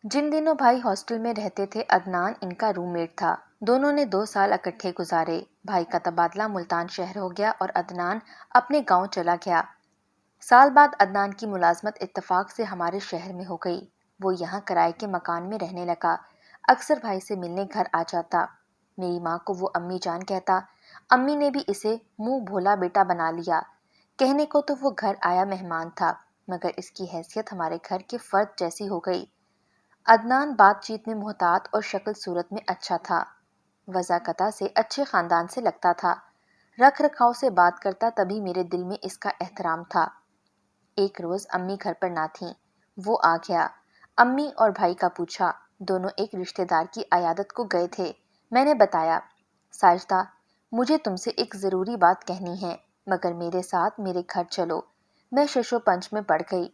جن دنوں بھائی ہاسٹل میں رہتے تھے عدنان ان کا روم میٹ تھا۔ دونوں نے 2 سال اکٹھے گزارے۔ بھائی کا تبادلہ ملتان شہر ہو گیا اور عدنان اپنے گاؤں چلا گیا۔ سال بعد عدنان کی ملازمت اتفاق سے ہمارے شہر میں ہو گئی۔ وہ یہاں کرائے کے مکان میں رہنے لگا۔ اکثر بھائی سے ملنے گھر آ جاتا۔ میری ماں کو وہ امی جان کہتا۔ امی نے بھی اسے منہ بھولا بیٹا بنا لیا۔ کہنے کو تو وہ گھر آیا مہمان تھا، مگر اس کی حیثیت ہمارے گھر کے فرد جیسی ہو گئی۔ عدنان بات چیت میں محتاط اور شکل صورت میں اچھا تھا۔ وضاقتہ سے اچھے خاندان سے لگتا تھا۔ رکھ رکھاؤ سے بات کرتا، تبھی میرے دل میں اس کا احترام تھا۔ ایک روز امی گھر پر نہ تھیں۔ وہ آ گیا۔ امی اور بھائی کا پوچھا۔ دونوں ایک رشتہ دار کی عیادت کو گئے تھے۔ میں نے بتایا، ساجدہ مجھے تم سے ایک ضروری بات کہنی ہے، مگر میرے ساتھ میرے گھر چلو۔ میں ششو پنچ میں پڑ گئی۔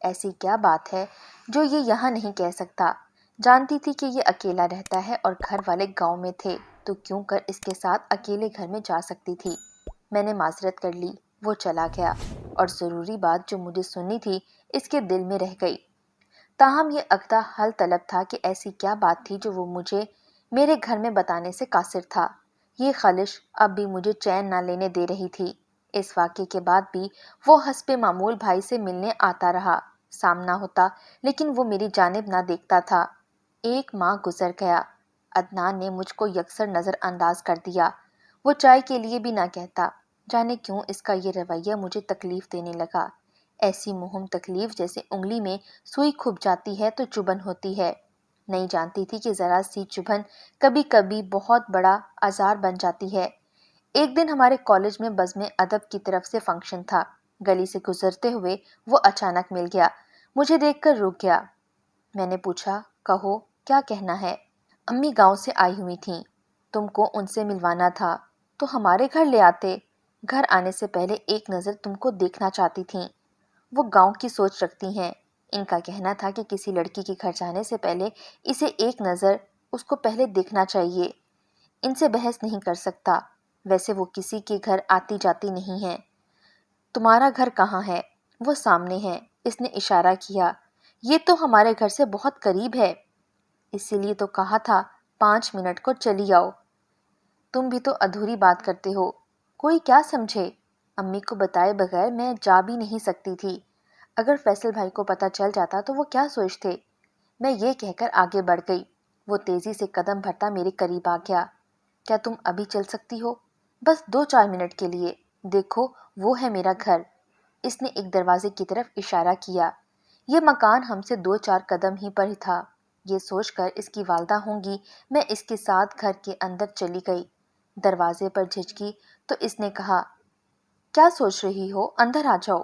ایسی کیا بات ہے جو یہ یہاں نہیں کہہ سکتا؟ جانتی تھی کہ یہ اکیلا رہتا ہے اور گھر والے گاؤں میں تھے، تو کیوں کر اس کے ساتھ اکیلے گھر میں جا سکتی تھی۔ میں نے معذرت کر لی۔ وہ چلا گیا اور ضروری بات جو مجھے سننی تھی اس کے دل میں رہ گئی۔ تاہم یہ عقدہ حل طلب تھا کہ ایسی کیا بات تھی جو وہ مجھے میرے گھر میں بتانے سے قاصر تھا۔ یہ خلش اب بھی مجھے چین نہ لینے دے رہی تھی۔ اس واقعے کے بعد بھی وہ حسب معمول بھائی سے ملنے آتا رہا۔ سامنا ہوتا، لیکن وہ میری جانب نہ دیکھتا تھا۔ ایک ماہ گزر گیا۔ عدنان نے مجھ کو یکسر نظر انداز کر دیا۔ وہ چائے کے لیے بھی نہ کہتا۔ جانے کیوں اس کا یہ رویہ مجھے تکلیف دینے لگا۔ ایسی مہم تکلیف جیسے انگلی میں سوئی کھب جاتی ہے تو چبھن ہوتی ہے۔ نہیں جانتی تھی کہ ذرا سی چبھن کبھی کبھی بہت بڑا آزار بن جاتی ہے۔ ایک دن ہمارے کالج میں بزم ادب کی طرف سے فنکشن تھا۔ گلی سے گزرتے ہوئے وہ اچانک مل گیا۔ مجھے دیکھ کر رک گیا۔ میں نے پوچھا، کہو کیا کہنا ہے؟ امی گاؤں سے آئی ہوئی تھیں، تم کو ان سے ملوانا تھا تو ہمارے گھر لے آتے۔ گھر آنے سے پہلے ایک نظر تم کو دیکھنا چاہتی تھیں۔ وہ گاؤں کی سوچ رکھتی ہیں۔ ان کا کہنا تھا کہ کسی لڑکی کے گھر جانے سے پہلے اسے ایک نظر اس کو پہلے دیکھنا چاہیے۔ ان سے بحث نہیں کر سکتا، ویسے وہ کسی کے گھر آتی جاتی نہیں ہے۔ تمہارا گھر کہاں ہے؟ وہ سامنے ہے۔ اس نے اشارہ کیا۔ یہ تو ہمارے گھر سے بہت قریب ہے، اسی لیے تو کہا تھا 5 منٹ کو چلی آؤ۔ تم بھی تو ادھوری بات کرتے ہو، کوئی کیا سمجھے؟ امی کو بتائے بغیر میں جا بھی نہیں سکتی تھی۔ اگر فیصل بھائی کو پتہ چل جاتا تو وہ کیا سوچتے؟ میں یہ کہہ کر آگے بڑھ گئی۔ وہ تیزی سے قدم بھرتا میرے قریب آ گیا۔ کیا تم ابھی چل سکتی ہو؟ بس 2-4 منٹ کے لیے۔ دیکھو وہ ہے میرا گھر۔ اس نے ایک دروازے کی طرف اشارہ کیا۔ یہ مکان ہم سے 2-4 قدم ہی پر تھا۔ یہ سوچ کر اس کی والدہ ہوں گی، میں اس کے ساتھ گھر کے اندر چلی گئی۔ دروازے پر جھجکی تو اس نے کہا، کیا سوچ رہی ہو؟ اندر آ جاؤ،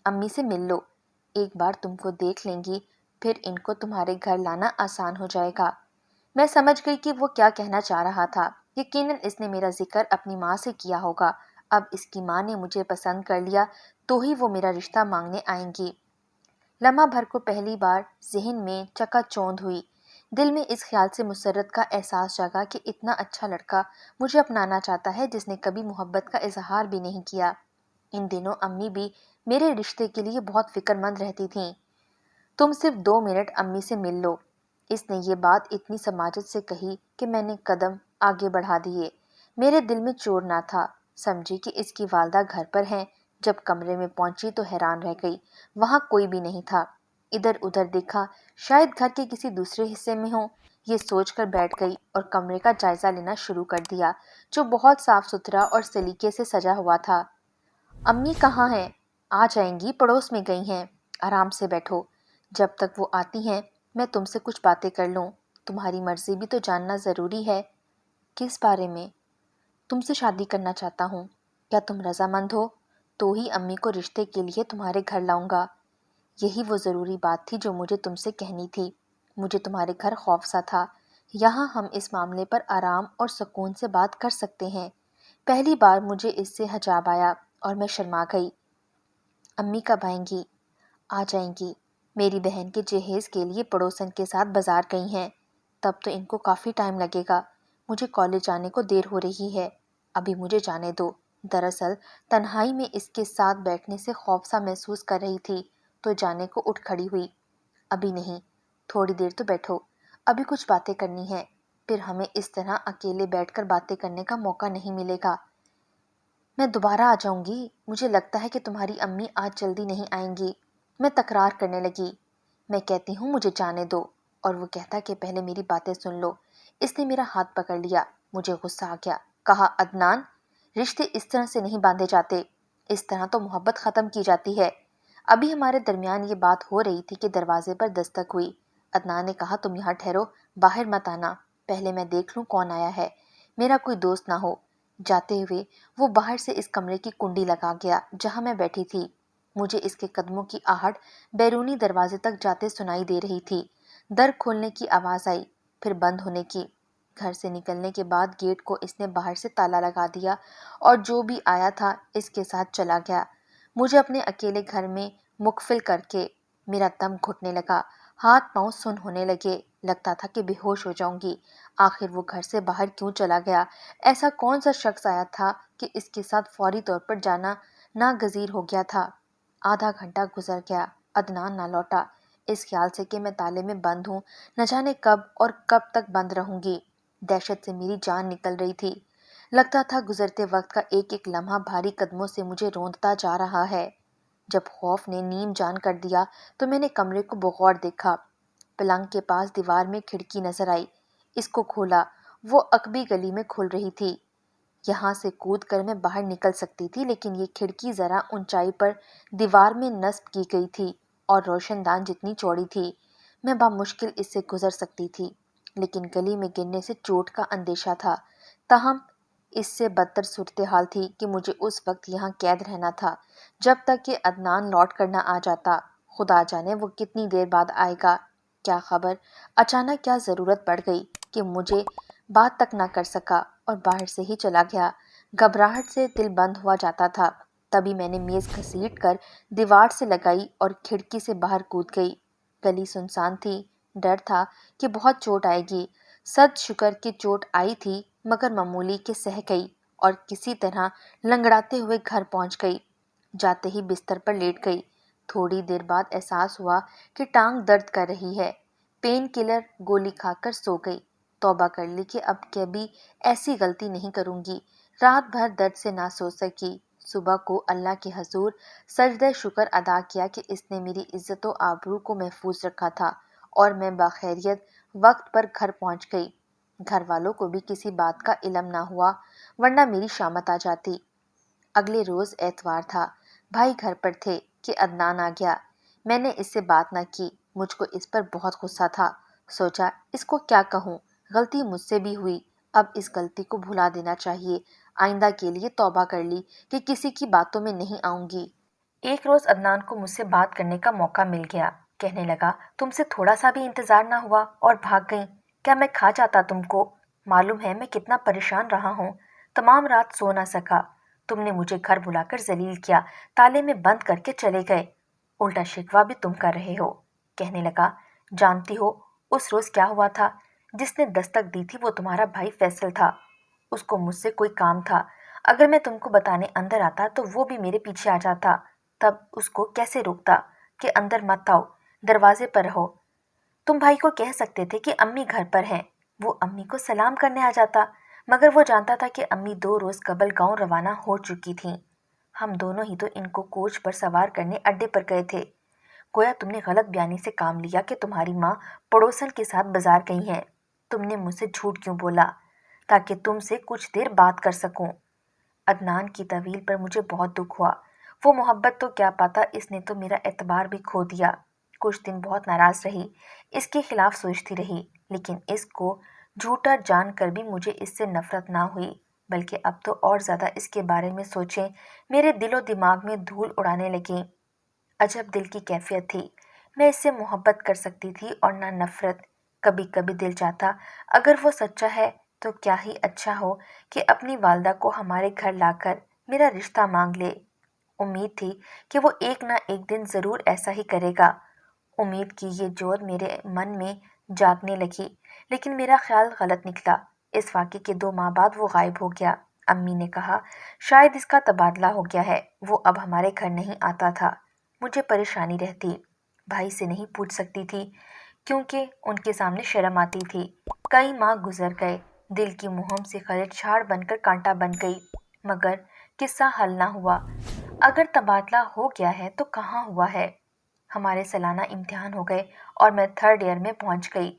امی سے مل لو۔ ایک بار تم کو دیکھ لیں گی، پھر ان کو تمہارے گھر لانا آسان ہو جائے گا۔ میں سمجھ گئی کہ وہ کیا کہنا چاہ رہا تھا۔ یقیناً اس نے میرا ذکر اپنی ماں سے کیا ہوگا۔ اب اس کی ماں نے مجھے پسند کر لیا تو ہی وہ میرا رشتہ مانگنے آئیں گی۔ لمحہ بھر کو پہلی بار ذہن میں چکا چوند ہوئی۔ دل میں اس خیال سے مسرت کا احساس جاگا کہ اتنا اچھا لڑکا مجھے اپنانا چاہتا ہے جس نے کبھی محبت کا اظہار بھی نہیں کیا۔ ان دنوں امی بھی میرے رشتے کے لیے بہت فکر مند رہتی تھیں۔ تم صرف 2 منٹ امی سے مل لو۔ اس نے یہ بات اتنی سماجت سے کہی کہ میں نے قدم آگے بڑھا دیے۔ میرے دل میں چور نہ تھا۔ سمجھی کہ اس کی والدہ گھر پر ہیں۔ جب کمرے میں پہنچی تو حیران رہ گئی، وہاں کوئی بھی نہیں تھا۔ ادھر ادھر دیکھا، شاید گھر کے کسی دوسرے حصے میں ہوں۔ یہ سوچ کر بیٹھ گئی اور کمرے کا جائزہ لینا شروع کر دیا، جو بہت صاف ستھرا اور سلیقے سے سجا ہوا تھا۔ امی کہاں ہیں؟ آ جائیں گی، پڑوس میں گئی ہیں۔ آرام سے بیٹھو، جب تک وہ آتی ہیں میں تم سے کچھ باتیں کر لوں۔ تمہاری مرضی بھی تو جاننا ضروری ہے۔ کس بارے میں؟ تم سے شادی کرنا چاہتا ہوں، کیا تم رضامند ہو؟ تو ہی امی کو رشتے کے لیے تمہارے گھر لاؤں گا۔ یہی وہ ضروری بات تھی جو مجھے تم سے کہنی تھی۔ مجھے تمہارے گھر خوف سا تھا۔ یہاں ہم اس معاملے پر آرام اور سکون سے بات کر سکتے ہیں۔ پہلی بار مجھے اس سے حجاب آیا اور میں شرما گئی۔ امی کب آئیں گی؟ آ جائیں گی۔ میری بہن کے جہیز کے لیے پڑوسن کے ساتھ بازار گئی ہیں۔ تب تو ان کو کافی ٹائم لگے گا۔ مجھے کالج جانے کو دیر ہو رہی ہے، ابھی مجھے جانے دو۔ دراصل تنہائی میں اس کے ساتھ بیٹھنے سے خوف سا محسوس کر رہی تھی، تو جانے کو اٹھ کھڑی ہوئی۔ ابھی نہیں، تھوڑی دیر تو بیٹھو، ابھی کچھ باتیں کرنی ہیں، پھر ہمیں اس طرح اکیلے بیٹھ کر باتیں کرنے کا موقع نہیں ملے گا۔ میں دوبارہ آ جاؤں گی، مجھے لگتا ہے کہ تمہاری امی آج جلدی نہیں آئیں گی۔ میں تکرار کرنے لگی۔ میں کہتی ہوں مجھے جانے دو، اور وہ کہتا کہ پہلے میری باتیں سن لو۔ اس نے میرا ہاتھ پکڑ لیا، مجھے غصہ آ گیا۔ کہا، عدنان، رشتے اس طرح سے نہیں باندھے جاتے، اس طرح تو محبت ختم کی جاتی ہے۔ ابھی ہمارے درمیان یہ بات ہو رہی تھی کہ دروازے پر دستک ہوئی۔ عدنان نے کہا، تم یہاں ٹھہرو، باہر مت آنا، پہلے میں دیکھ لوں کون آیا ہے، میرا کوئی دوست نہ ہو۔ جاتے ہوئے وہ باہر سے اس کمرے کی کنڈی لگا گیا جہاں میں بیٹھی تھی۔ مجھے اس کے قدموں کی آہٹ بیرونی دروازے تک جاتے سنائی دے رہی تھی۔ در کھولنے کی آواز آئی، پھر بند ہونے کی۔ گھر سے نکلنے کے بعد گیٹ کو اس نے باہر سے تالا لگا دیا اور جو بھی آیا تھا اس کے ساتھ چلا گیا۔ مجھے اپنے اکیلے گھر میں مقفل کر کے میرا دم گھٹنے لگا، ہاتھ پاؤں سن ہونے لگے، لگتا تھا کہ بے ہوش ہو جاؤں گی۔ آخر وہ گھر سے باہر کیوں چلا گیا؟ ایسا کون سا شخص آیا تھا کہ اس کے ساتھ فوری طور پر جانا ناگزیر ہو گیا تھا؟ آدھا گھنٹہ گزر گیا، عدنان نہ لوٹا۔ اس خیال سے کہ میں تالے میں بند ہوں، نہ جانے کب اور کب تک بند رہوں گی، دہشت سے میری جان نکل رہی تھی۔ لگتا تھا گزرتے وقت کا ایک ایک لمحہ بھاری قدموں سے مجھے روندتا جا رہا ہے۔ جب خوف نے نیم جان کر دیا تو میں نے کمرے کو بغور دیکھا۔ پلنگ کے پاس دیوار میں کھڑکی نظر آئی، اس کو کھولا، وہ عقبی گلی میں کھل رہی تھی۔ یہاں سے کود کر میں باہر نکل سکتی تھی، لیکن یہ کھڑکی ذرا اونچائی پر دیوار میں نصب کی گئی تھی اور روشن دان جتنی چوڑی تھی۔ میں بامشکل اس سے گزر سکتی تھی، لیکن گلی میں گرنے سے چوٹ کا اندیشہ تھا۔ تاہم اس سے بدتر صورتحال تھی کہ مجھے اس وقت یہاں قید رہنا تھا جب تک کہ عدنان لوٹ کر نہ آ جاتا۔ خدا جانے وہ کتنی دیر بعد آئے گا، کیا خبر اچانک کیا ضرورت پڑ گئی کہ مجھے بات تک نہ کر سکا اور باہر سے ہی چلا گیا۔ گھبراہٹ سے دل بند ہوا جاتا تھا۔ تبھی میں نے میز گھسیٹ کر دیوار سے لگائی اور کھڑکی سے باہر کود گئی۔ گلی سنسان تھی، ڈر تھا کہ بہت چوٹ آئے گی۔ صد شکر کہ چوٹ آئی تھی مگر معمولی کہ سہ گئی اور کسی طرح لنگڑاتے ہوئے گھر پہنچ گئی۔ جاتے ہی بستر پر لیٹ گئی۔ تھوڑی دیر بعد احساس ہوا کہ ٹانگ درد کر رہی ہے۔ پین کلر گولی کھا کر سو گئی۔ توبہ کر لی کہ اب کبھی ایسی غلطی نہیں کروں گی۔ رات بھر درد سے نہ سو سکی۔ صبح کو اللہ کے حضور سجدہ شکر ادا کیا کہ اس نے میری عزت و آبرو کو محفوظ رکھا تھا اور میں بخیریت وقت پر گھر پہنچ گئی۔ گھر والوں کو بھی کسی بات کا علم نہ ہوا، ورنہ میری شامت آ جاتی۔ اگلے روز اتوار تھا، بھائی گھر پر تھے کہ عدنان آ گیا۔ میں نے اس سے بات نہ کی، مجھ کو اس پر بہت غصہ تھا۔ سوچا اس کو کیا کہوں، غلطی مجھ سے بھی ہوئی، اب اس غلطی کو بھلا دینا چاہیے۔ آئندہ کے لیے توبہ کر لی کہ کسی کی باتوں میں نہیں آؤں گی۔ ایک روز عدنان کو مجھ سے بات کرنے کا موقع مل گیا۔ کہنے لگا، تم سے تھوڑا سا بھی انتظار نہ ہوا اور بھاگ گئیں، کیا میں کھا جاتا تم کو؟ معلوم ہے میں کتنا پریشان رہا ہوں، تمام رات سو نہ سکا۔ تم نے مجھے گھر بلا کر ذلیل کیا، تالے میں بند کر کے چلے گئے، الٹا شکوہ بھی تم کر رہے ہو۔ کہنے لگا، جانتی ہو اس روز کیا ہوا تھا؟ جس نے دستک دی تھی وہ تمہارا بھائی فیصل تھا۔ اس کو مجھ سے کوئی کام تھا، اگر میں تم کو بتانے اندر آتا تو وہ بھی میرے پیچھے آ جاتا۔ تب اس کو کیسے روکتا کہ اندر مت آؤ، دروازے پر رہو؟ تم بھائی کو کہہ سکتے تھے کہ امی گھر پر ہیں، وہ امی کو سلام کرنے آ جاتا، مگر وہ جانتا تھا کہ امی 2 روز قبل گاؤں روانہ ہو چکی تھیں۔ ہم دونوں ہی تو ان کو کوچ پر سوار کرنے اڈے پر گئے تھے۔ گویا تم نے غلط بیانی سے کام لیا کہ تمہاری ماں پڑوسن کے ساتھ بازار گئی ہیں۔ تم نے مجھ سے جھوٹ کیوں بولا؟ تاکہ تم سے کچھ دیر بات کر سکوں۔ عدنان کی طویل پر مجھے بہت دکھ ہوا۔ وہ محبت تو کیا پاتا، اس نے تو میرا اعتبار بھی کھو دیا۔ کچھ دن بہت ناراض رہی، اس کے خلاف سوچتی رہی، لیکن اس کو جھوٹا جان کر بھی مجھے اس سے نفرت نہ ہوئی، بلکہ اب تو اور زیادہ اس کے بارے میں سوچیں میرے دل و دماغ میں دھول اڑانے لگیں۔ عجب دل کی کیفیت تھی، میں اس سے محبت کر سکتی تھی اور نہ نفرت۔ کبھی کبھی دل چاہتا اگر وہ سچا ہے تو کیا ہی اچھا ہو کہ اپنی والدہ کو ہمارے گھر لا کر میرا رشتہ مانگ لے۔ امید تھی کہ وہ ایک نہ ایک دن ضرور ایسا ہی کرے گا۔ امید کی یہ جوت میرے من میں جاگنے لگی، لیکن میرا خیال غلط نکلا۔ اس واقعے کے 2 ماہ بعد وہ غائب ہو گیا۔ امی نے کہا شاید اس کا تبادلہ ہو گیا ہے، وہ اب ہمارے گھر نہیں آتا تھا۔ مجھے پریشانی رہتی، بھائی سے نہیں پوچھ سکتی تھی کیونکہ ان کے سامنے شرم آتی تھی۔ کئی ماہ گزر گئے، دل کی مہم سے خلط جھاڑ بن کر کانٹا بن گئی، مگر قصہ حل نہ ہوا۔ اگر تبادلہ ہو گیا ہے تو کہاں ہوا ہے؟ ہمارے سالانہ امتحان ہو گئے اور میں 3rd ایئر میں پہنچ گئی۔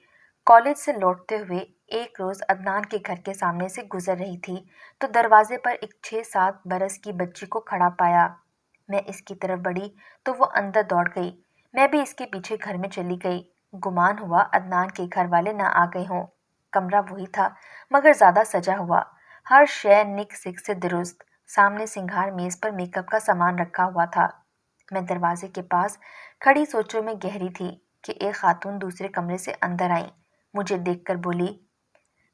کالج سے لوٹتے ہوئے ایک روز عدنان کے گھر کے سامنے سے گزر رہی تھی تو دروازے پر ایک 6-7 برس کی بچی کو کھڑا پایا۔ میں اس کی طرف بڑھی تو وہ اندر دوڑ گئی۔ میں بھی اس کے پیچھے گھر میں چلی گئی۔ گمان ہوا عدنان کے گھر والے نہ آ گئے ہوں۔ کمرہ وہی تھا مگر زیادہ سجا ہوا، ہر شے نک سک سے درست۔ سامنے سنگھار میز پر میک اپ کا سامان رکھا ہوا تھا۔ میں دروازے کے پاس کھڑی سوچوں میں گہری تھی کہ ایک خاتون دوسرے کمرے سے اندر آئی، مجھے دیکھ کر بولی،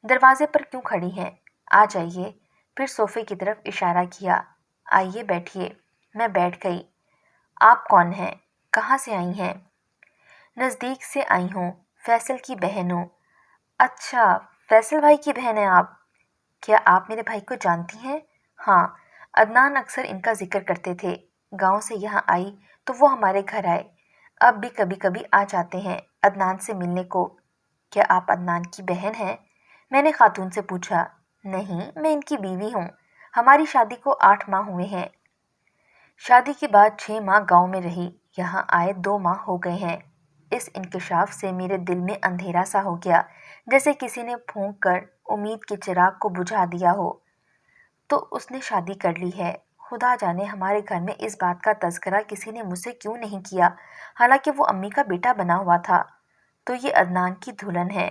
دروازے پر کیوں کھڑی ہیں؟ آ جائیے۔ پھر صوفے کی طرف اشارہ کیا، آئیے بیٹھیے۔ میں بیٹھ گئی۔ آپ کون ہیں؟ کہاں سے آئی ہیں؟ نزدیک سے آئی ہوں، فیصل کی بہن ہوں۔ اچھا، فیصل بھائی کی بہن ہیں آپ؟ کیا آپ میرے بھائی کو جانتی ہیں؟ ہاں، عدنان اکثر ان کا ذکر کرتے تھے۔ گاؤں سے یہاں آئی تو وہ ہمارے گھر آئے، اب بھی کبھی کبھی آ جاتے ہیں عدنان سے ملنے کو۔ کیا آپ عدنان کی بہن ہیں؟ میں نے خاتون سے پوچھا۔ نہیں، میں ان کی بیوی ہوں، ہماری شادی کو 8 ماہ ہوئے ہیں۔ شادی کے بعد 6 ماہ گاؤں میں رہی، یہاں آئے 2 ماہ ہو گئے ہیں۔ اس انکشاف سے میرے دل میں اندھیرا سا ہو گیا، جیسے کسی نے پھونک کر امید کے چراغ کو بجھا دیا ہو۔ تو اس نے شادی کر لی ہے۔ خدا جانے ہمارے گھر میں اس بات کا تذکرہ کسی نے مجھ سے کیوں نہیں کیا، حالانکہ وہ امی کا بیٹا بنا ہوا تھا۔ تو یہ عدنان کی دلہن ہے؟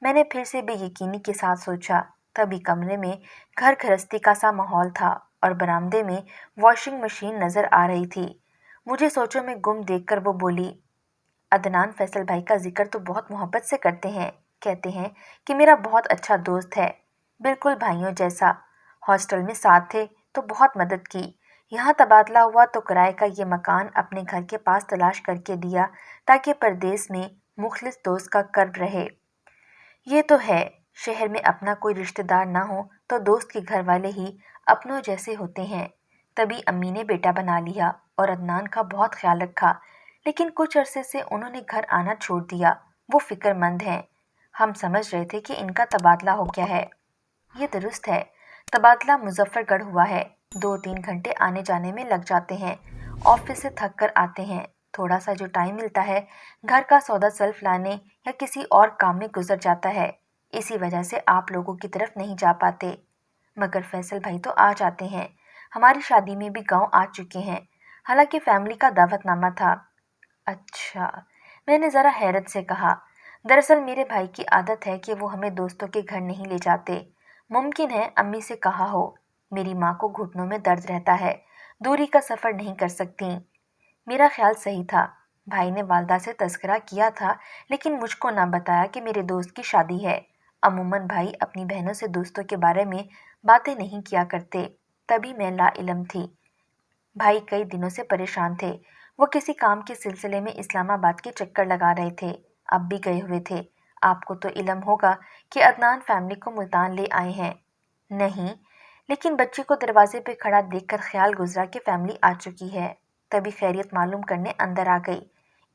میں نے پھر سے بے یقینی کے ساتھ سوچا۔ تبھی کمرے میں گھر گھرستی کا سا ماحول تھا اور برآمدے میں واشنگ مشین نظر آ رہی تھی۔ مجھے سوچوں میں گم دیکھ کر وہ بولی، عدنان فیصل بھائی کا ذکر تو بہت محبت سے کرتے ہیں، کہتے ہیں کہ میرا بہت اچھا دوست ہے، بالکل بھائیوں جیسا۔ ہاسٹل میں ساتھ تھے تو بہت مدد کی، یہاں تبادلہ ہوا تو کرائے کا یہ مکان اپنے گھر کے پاس تلاش کر کے دیا تاکہ پردیس میں مخلص دوست کا قرب رہے۔ یہ تو ہے، شہر میں اپنا کوئی رشتہ دار نہ ہو تو دوست کے گھر والے ہی اپنوں جیسے ہوتے ہیں۔ تبھی امی نے بیٹا بنا لیا اور عدنان کا بہت خیال رکھا، لیکن کچھ عرصے سے انہوں نے گھر آنا چھوڑ دیا۔ وہ فکر مند ہیں، ہم سمجھ رہے تھے کہ ان کا تبادلہ ہو گیا ہے۔ یہ درست ہے، تبادلہ مظفر گڑھ ہوا ہے، 2-3 گھنٹے آنے جانے میں لگ جاتے ہیں، آفس سے تھک کر آتے ہیں، تھوڑا سا جو ٹائم ملتا ہے گھر کا سودا سلف لانے یا کسی اور کام میں گزر جاتا ہے، اسی وجہ سے آپ لوگوں کی طرف نہیں جا پاتے۔ مگر فیصل بھائی تو آ جاتے ہیں، ہماری شادی میں بھی گاؤں آ چکے ہیں، حالانکہ فیملی کا دعوت نامہ تھا۔ اچھا، میں نے ذرا حیرت سے کہا، دراصل میرے بھائی کی عادت ہے کہ وہ ہمیں دوستوں کے گھر نہیں لے جاتے۔ ممکن ہے امی سے کہا ہو، میری ماں کو گھٹنوں میں درد رہتا ہے، دوری کا سفر نہیں کر سکتی۔ میرا خیال صحیح تھا، بھائی نے والدہ سے تذکرہ کیا تھا لیکن مجھ کو نہ بتایا کہ میرے دوست کی شادی ہے۔ عموماً بھائی اپنی بہنوں سے دوستوں کے بارے میں باتیں نہیں کیا کرتے، تبھی میں لا علم تھی۔ بھائی کئی دنوں سے پریشان تھے، وہ کسی کام کے سلسلے میں اسلام آباد کے چکر لگا رہے تھے، اب بھی گئے ہوئے تھے۔ آپ کو تو علم ہوگا کہ عدنان فیملی کو ملتان لے آئے ہیں۔ نہیں، لیکن بچی کو دروازے پہ کھڑا دیکھ کر خیال گزرا کہ فیملی آ چکی ہے، تبھی خیریت معلوم کرنے اندر آ گئی۔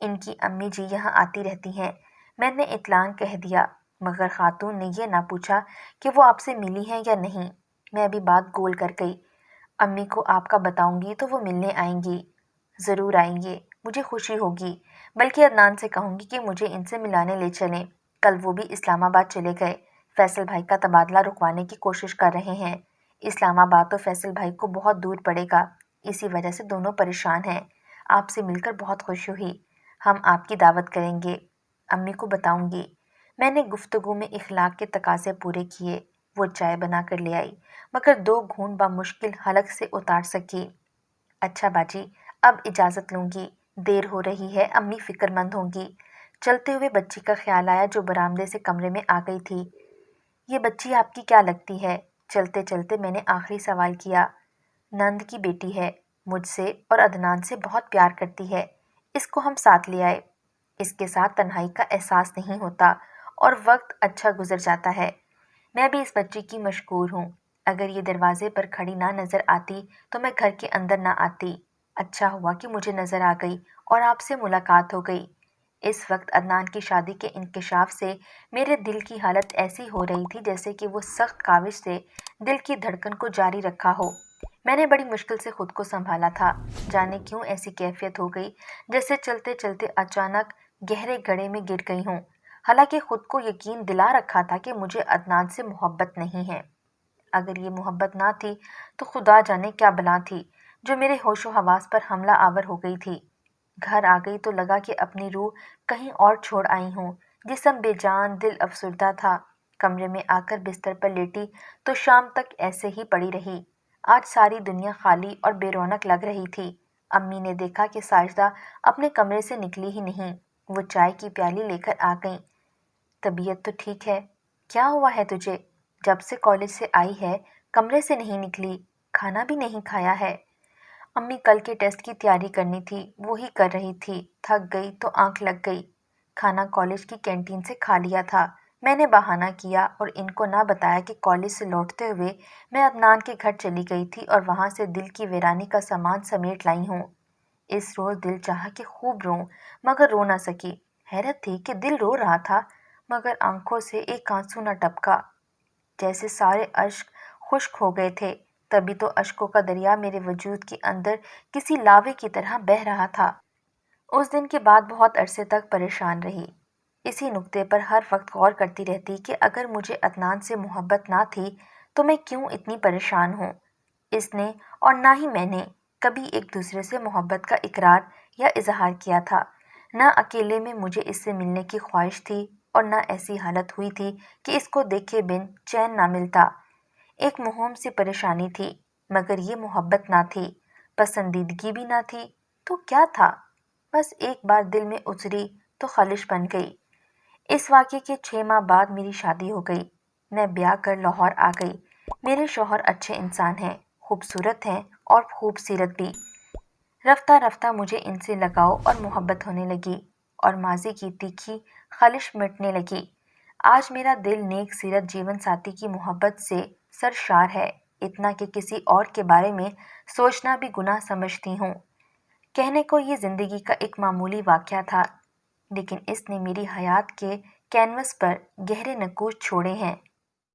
ان کی امی جی یہاں آتی رہتی ہیں، میں نے اطلاع کہہ دیا، مگر خاتون نے یہ نہ پوچھا کہ وہ آپ سے ملی ہیں یا نہیں۔ میں ابھی بات گول کر گئی، امی کو آپ کا بتاؤں گی تو وہ ملنے آئیں گی۔ ضرور آئیں گے، مجھے خوشی ہوگی، بلکہ عدنان سے کہوں گی کہ مجھے ان سے ملانے لے چلیں۔ کل وہ بھی اسلام آباد چلے گئے، فیصل بھائی کا تبادلہ رکوانے کی کوشش کر رہے ہیں۔ اسلام آباد تو فیصل بھائی کو بہت دور پڑے گا، اسی وجہ سے دونوں پریشان ہیں۔ آپ سے مل کر بہت خوشی ہوئی، ہم آپ کی دعوت کریں گے، امی کو بتاؤں گی۔ میں نے گفتگو میں اخلاق کے تقاضے پورے کیے، وہ چائے بنا کر لے آئی، مگر 2 گھونٹ بمشکل حلق سے اتار سکی۔ اچھا باجی، اب اجازت لوں گی، دیر ہو رہی ہے، امی فکر مند ہوں گی۔ چلتے ہوئے بچی کا خیال آیا جو برآمدے سے کمرے میں آ گئی تھی۔ یہ بچی آپ کی کیا لگتی ہے؟ چلتے چلتے میں نے آخری سوال کیا۔ نند کی بیٹی ہے، مجھ سے اور عدنان سے بہت پیار کرتی ہے، اس کو ہم ساتھ لے آئے۔ اس کے ساتھ تنہائی کا احساس نہیں ہوتا اور وقت اچھا گزر جاتا ہے۔ میں بھی اس بچی کی مشکور ہوں، اگر یہ دروازے پر کھڑی نہ نظر آتی تو میں گھر کے اندر نہ آتی۔ اچھا ہوا کہ مجھے نظر آ گئی اور آپ سے ملاقات ہو گئی۔ اس وقت عدنان کی شادی کے انکشاف سے میرے دل کی حالت ایسی ہو رہی تھی جیسے کہ وہ سخت کاوش سے دل کی دھڑکن کو جاری رکھا ہو۔ میں نے بڑی مشکل سے خود کو سنبھالا تھا۔ جانے کیوں ایسی کیفیت ہو گئی جیسے چلتے چلتے اچانک گہرے گڑھے میں گر گئی ہوں۔ حالانکہ خود کو یقین دلا رکھا تھا کہ مجھے عدنان سے محبت نہیں ہے۔ اگر یہ محبت نہ تھی تو خدا جانے کیا بلا تھی جو میرے ہوش و حواس پر حملہ آور ہو گئی تھی۔ گھر آ گئی تو لگا کہ اپنی روح کہیں اور چھوڑ آئی ہوں۔ جسم بے جان، دل افسردہ تھا۔ کمرے میں آ کر بستر پر لیٹی تو شام تک ایسے ہی پڑی رہی۔ آج ساری دنیا خالی اور بے رونق لگ رہی تھی۔ امی نے دیکھا کہ ساجدہ اپنے کمرے سے نکلی ہی نہیں۔ وہ چائے کی پیالی لے کر آ گئیں۔ طبیعت تو ٹھیک ہے؟ کیا ہوا ہے تجھے؟ جب سے کالج سے آئی ہے کمرے سے نہیں نکلی، کھانا بھی نہیں کھایا ہے۔ امی کل کے ٹیسٹ کی تیاری کرنی تھی، وہی کر رہی تھی۔ تھک گئی تو آنکھ لگ گئی۔ کھانا کالج کی کینٹین سے کھا لیا تھا۔ میں نے بہانہ کیا اور ان کو نہ بتایا کہ کالج سے لوٹتے ہوئے میں عدنان کے گھر چلی گئی تھی اور وہاں سے دل کی ویرانی کا سامان سمیٹ لائی ہوں۔ اس روز دل چاہا کہ خوب روں مگر رو نہ سکی۔ حیرت تھی کہ دل رو رہا تھا مگر آنکھوں سے ایک آنسو نہ ٹپکا، جیسے سارے اشک خشک ہو گئے تھے۔ تبھی تو اشکوں کا دریا میرے وجود کے اندر کسی لاوے کی طرح بہہ رہا تھا۔ اس دن کے بعد بہت عرصے تک پریشان رہی۔ اسی نکتے پر ہر وقت غور کرتی رہتی کہ اگر مجھے عدنان سے محبت نہ تھی تو میں کیوں اتنی پریشان ہوں۔ اس نے اور نہ ہی میں نے کبھی ایک دوسرے سے محبت کا اقرار یا اظہار کیا تھا۔ نہ اکیلے میں مجھے اس سے ملنے کی خواہش تھی اور نہ ایسی حالت ہوئی تھی کہ اس کو دیکھے بن چین نہ ملتا۔ ایک مہم سی پریشانی تھی مگر یہ محبت نہ تھی، پسندیدگی بھی نہ تھی، تو کیا تھا؟ بس ایک بار دل میں اتری تو خلش بن گئی۔ اس واقعے کے 6 ماہ بعد میری شادی ہو گئی۔ میں بیاہ کر لاہور آ گئی۔ میرے شوہر اچھے انسان ہیں، خوبصورت ہیں اور خوب سیرت بھی۔ رفتہ رفتہ مجھے ان سے لگاؤ اور محبت ہونے لگی اور ماضی کی تیکھی خلش مٹنے لگی۔ آج میرا دل نیک سیرت جیون ساتھی کی محبت سے سرشار ہے، اتنا کہ کسی اور کے بارے میں سوچنا بھی گناہ سمجھتی ہوں۔ کہنے کو یہ زندگی کا ایک معمولی واقعہ تھا، لیکن اس نے میری حیات کے کینوس پر گہرے نقوش چھوڑے ہیں۔